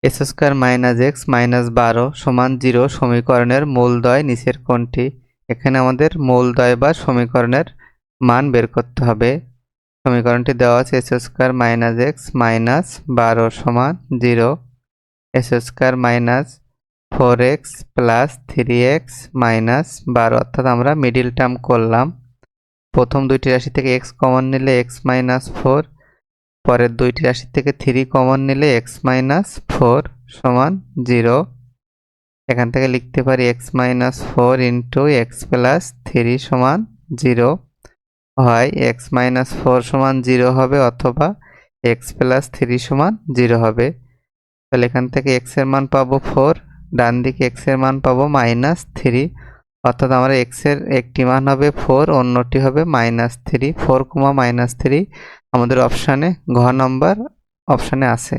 X square minus x minus 12 সমান 0 সমীকরণের মূলদ্বয় নিচের কোনটি? এখানে আমাদের মূলদ্বয় বা সমীকরণের মান বের করতে হবে। সমীকরণটি দেওয়া আছে x square minus x minus 12 সমান 0, x square minus 4x plus 3x minus 12, অর্থাৎ আমরা মিডিল টার্ম করলাম। প্রথম দুইটি রাশি থেকে x কমন নিলে x মাইনাস 4, পরের দুইটি রাশি থেকে 3 কমন নিলে x মাইনাস 4 সমান 0। এখান থেকে লিখতে পারি x minus 4 into x plus 3 সমান 0, হয় x মাইনাস 4 সমান 0 হবে অথবা x প্লাস 3 সমান 0 হবে। তাহলে এখান থেকে x এর মান পাবো 4, ডান দিকে x এর মান পাবো মাইনাস 3, অর্থাৎ আমরা x এর একটি মান হবে 4, অন্যটি হবে মাইনাস 3। 4, মাইনাস 3 আমাদের অপশানে ঘ নম্বর অপশানে আছে।